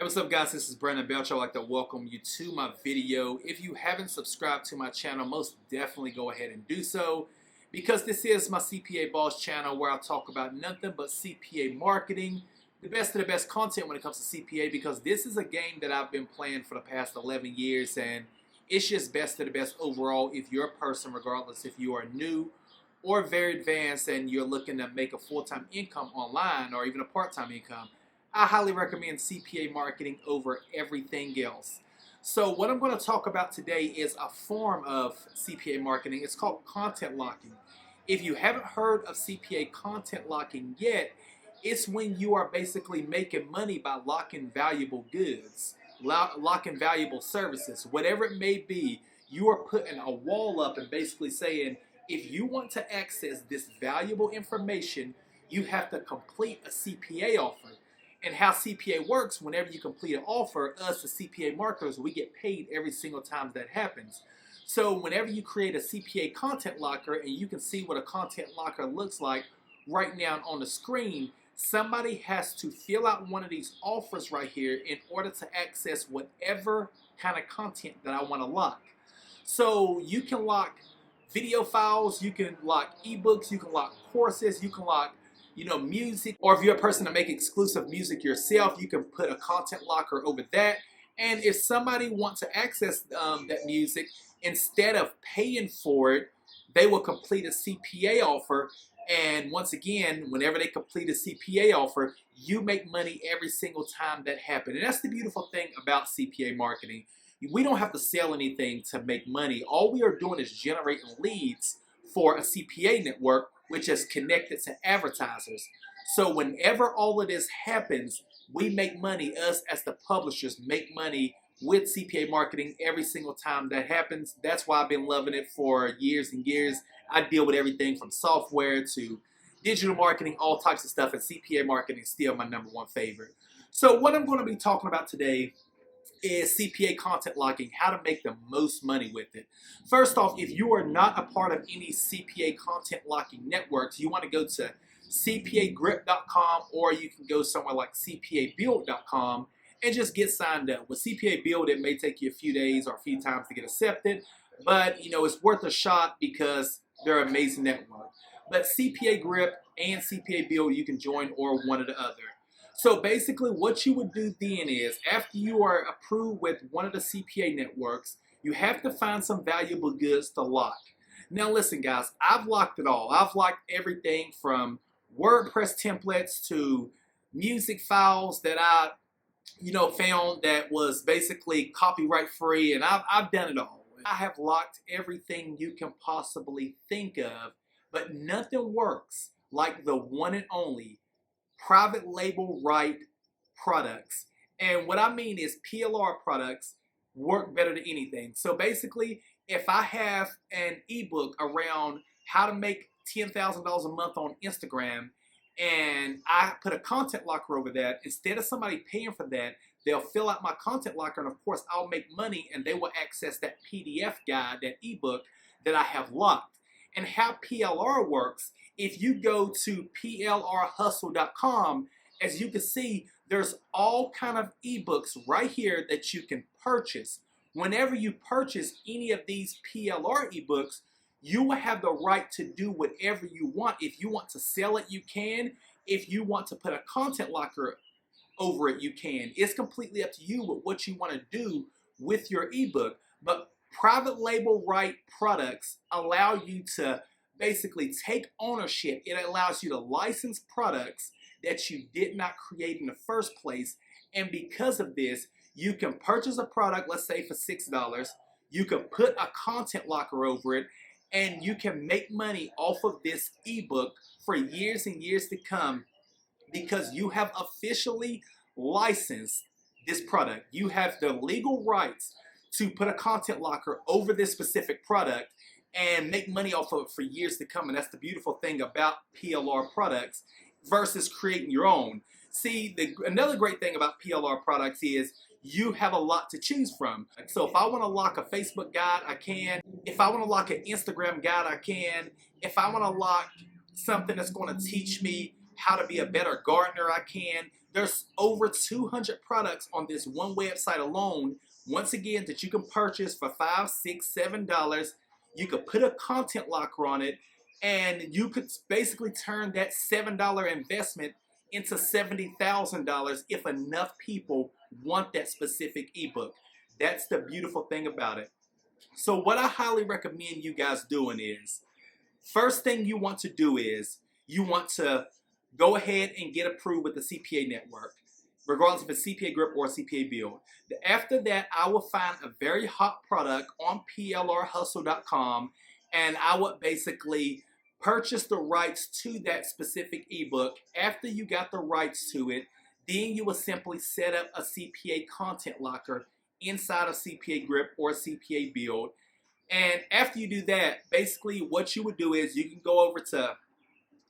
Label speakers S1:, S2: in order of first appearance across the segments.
S1: Hey, what's up guys, this is Brandon Belcher. I'd like to welcome you to my video. If you haven't subscribed to my channel, most definitely go ahead and do so, because this is my CPA Boss channel where I talk about nothing but CPA marketing, the best of the best content when it comes to CPA, because this is a game that I've been playing for the past 11 years and it's just best of the best overall if you're a person, regardless if you are new or very advanced and you're looking to make a full-time income online or even a part-time income. I highly recommend CPA marketing over everything else. So what I'm going to talk about today is a form of CPA marketing. It's called content locking. If you haven't heard of CPA content locking yet, it's when you are basically making money by locking valuable goods, locking valuable services, whatever it may be. You are putting a wall up and basically saying, if you want to access this valuable information, you have to complete a CPA offer. And how CPA works, whenever you complete an offer, us as CPA marketers, we get paid every single time that happens. So whenever you create a CPA content locker, and you can see what a content locker looks like right now on the screen, somebody has to fill out one of these offers right here in order to access whatever kind of content that I want to lock. So you can lock video files, you can lock ebooks, you can lock courses, you can lock music, or if you're a person to make exclusive music yourself, you can put a content locker over that. And if somebody wants to access that music, instead of paying for it, they will complete a CPA offer. And once again, whenever they complete a CPA offer, you make money every single time that happens. And that's the beautiful thing about CPA marketing. We don't have to sell anything to make money. All we are doing is generating leads for a CPA network, which is connected to advertisers. So whenever all of this happens, we make money. Us as the publishers make money with CPA marketing every single time that happens. That's why I've been loving it for years and years. I deal with everything from software to digital marketing, all types of stuff, and CPA marketing is still my #1 favorite. So what I'm going to be talking about today is CPA content locking, how to make the most money with it. First off, if you are not a part of any CPA content locking networks, you want to go to cpagrip.com, or you can go somewhere like cpabuild.com and just get signed up. With CPA Build, it may take you a few days or a few times to get accepted, but it's worth a shot because they're an amazing network. But CPA Grip and CPA Build, you can join, or one or the other. So basically what you would do then is, after you are approved with one of the CPA networks, you have to find some valuable goods to lock. Now listen guys, I've locked it all. I've locked everything from WordPress templates to music files that I found that was basically copyright free, and I've done it all. I have locked everything you can possibly think of, but nothing works like the one and only private label right products. And what I mean is PLR products work better than anything. So basically, if I have an ebook around how to make $10,000 a month on Instagram, and I put a content locker over that, instead of somebody paying for that, they'll fill out my content locker, and of course I'll make money, and they will access that PDF guide, that ebook that I have locked. And how PLR works, if you go to plrhustle.com, as you can see, there's all kind of ebooks right here that you can purchase. Whenever you purchase any of these PLR ebooks, you will have the right to do whatever you want. If you want to sell it, you can. If you want to put a content locker over it, you can. It's completely up to you with what you want to do with your ebook. But private label right products allow you to basically take ownership. It allows you to license products that you did not create in the first place. And because of this, you can purchase a product, let's say for $6. You can put a content locker over it, and you can make money off of this ebook for years and years to come, because you have officially licensed this product. You have the legal rights to put a content locker over this specific product and make money off of it for years to come. And that's the beautiful thing about PLR products versus creating your own. See, another great thing about PLR products is you have a lot to choose from. So if I want to lock a Facebook guide, I can. If I want to lock an Instagram guide, I can. If I want to lock something that's going to teach me how to be a better gardener, I can. There's over 200 products on this one website alone, once again, that you can purchase for $5, $6, $7. You could put a content locker on it, and you could basically turn that $7 investment into $70,000 if enough people want that specific ebook. That's the beautiful thing about it. So what I highly recommend you guys doing is, first thing you want to do is you want to go ahead and get approved with the CPA network, regardless if it's CPA Grip or CPA Build. After that, I will find a very hot product on PLRhustle.com, and I would basically purchase the rights to that specific ebook. After you got the rights to it, then you will simply set up a CPA Content Locker inside of CPA Grip or CPA Build. And after you do that, basically what you would do is you can go over to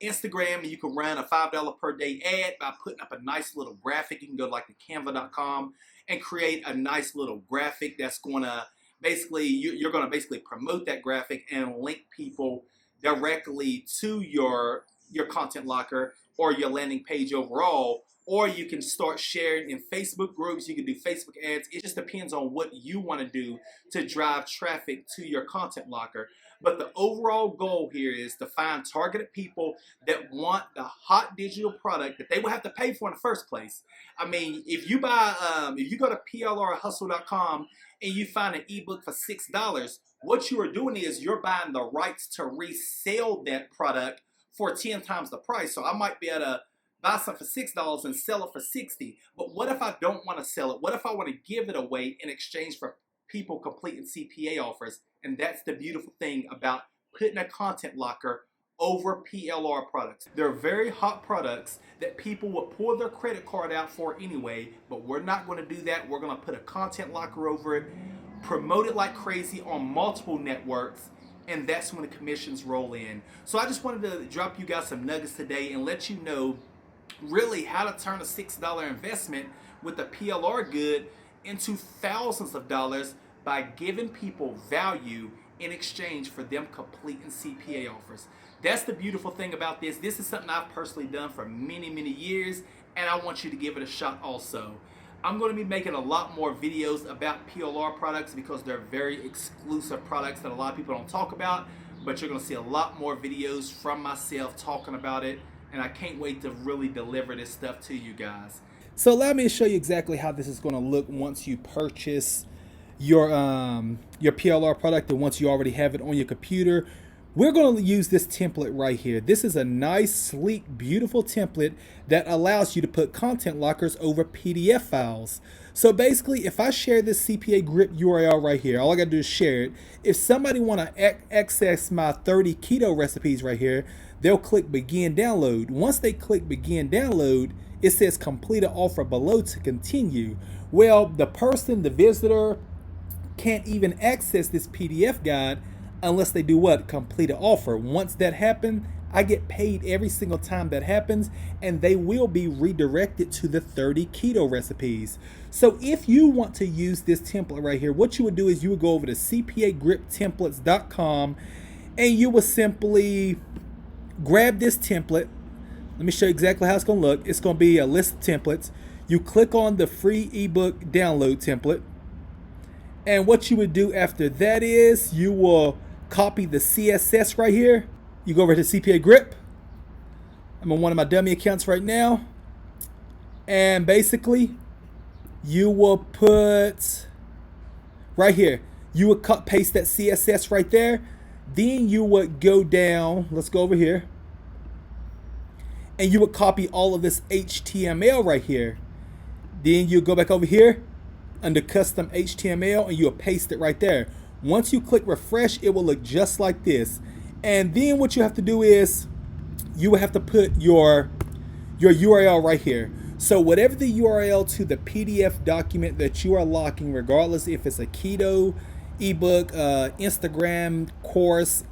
S1: Instagram and you can run a $5 per day ad by putting up a nice little graphic. You can go to like the canva.com and create a nice little graphic that's going to basically, you're going to basically promote that graphic and link people directly to your content locker or your landing page overall. Or you can start sharing in Facebook groups. You can do Facebook ads. It just depends on what you want to do to drive traffic to your content locker. But the overall goal here is to find targeted people that want the hot digital product that they will have to pay for in the first place. I mean, if you buy, if you go to PLRhustle.com and you find an ebook for $6, what you are doing is you're buying the rights to resell that product for 10 times the price. So I might be able to buy something for $6 and sell it for $60. But what if I don't want to sell it? What if I want to give it away in exchange for people completing CPA offers? And that's the beautiful thing about putting a content locker over PLR products. They're very hot products that people will pull their credit card out for anyway, but we're not going to do that. We're going to put a content locker over it, promote it like crazy on multiple networks, and that's when the commissions roll in. So I just wanted to drop you guys some nuggets today and let you know really how to turn a $6 investment with a PLR good into thousands of dollars by giving people value in exchange for them completing CPA offers. That's the beautiful thing about this. This is something I've personally done for many, many years, and I want you to give it a shot also. I'm going to be making a lot more videos about PLR products because they're very exclusive products that a lot of people don't talk about, but you're going to see a lot more videos from myself talking about it, and I can't wait to really deliver this stuff to you guys. So allow me to show you exactly how this is going to look once you purchase your PLR product and once you already have it on your computer. We're going to use this template right here. This is a nice, sleek, beautiful template that allows you to put content lockers over PDF files. So basically, if I share this CPA Grip URL right here, all I got to do is share it. If somebody want to access my 30 keto recipes right here, they'll click Begin Download. Once they click Begin Download, it says complete an offer below to continue. Well, the person, the visitor, can't even access this PDF guide unless they do what? Complete an offer. Once that happens, I get paid every single time that happens, and they will be redirected to the 30 keto recipes. So if you want to use this template right here, what you would do is you would go over to cpagriptemplates.com and you will simply grab this template. Let me show you exactly how it's going to look. It's going to be a list of templates. You click on the free ebook download template. And what you would do after that is you will copy the CSS right here. You go over to CPA Grip. I'm on one of my dummy accounts right now. And basically, you will put right here. You would paste that CSS right there. Then you would go down. Let's go over here. And you would copy all of this HTML right here. Then you go back over here under custom HTML and you'll paste it right there. Once you click refresh, it will look just like this. And then what you have to do is you will have to put your URL right here. So whatever the URL to the PDF document that you are locking, regardless if it's a keto ebook, Instagram course,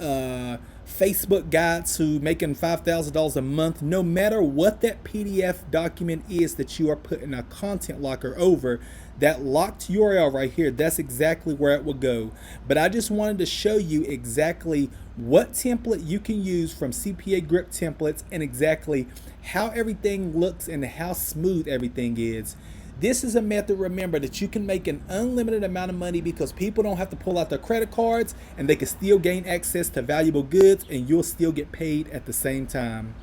S1: Facebook guide to making $5,000 a month, no matter what that PDF document is that you are putting a content locker over, that locked URL right here, that's exactly where it will go. But I just wanted to show you exactly what template you can use from CPA Grip Templates and exactly
S2: how everything looks and how smooth everything is. This is a method, remember, that you can make an unlimited amount of money because people don't have to pull out their credit cards and they can still gain access to valuable goods and you'll still get paid at the same time.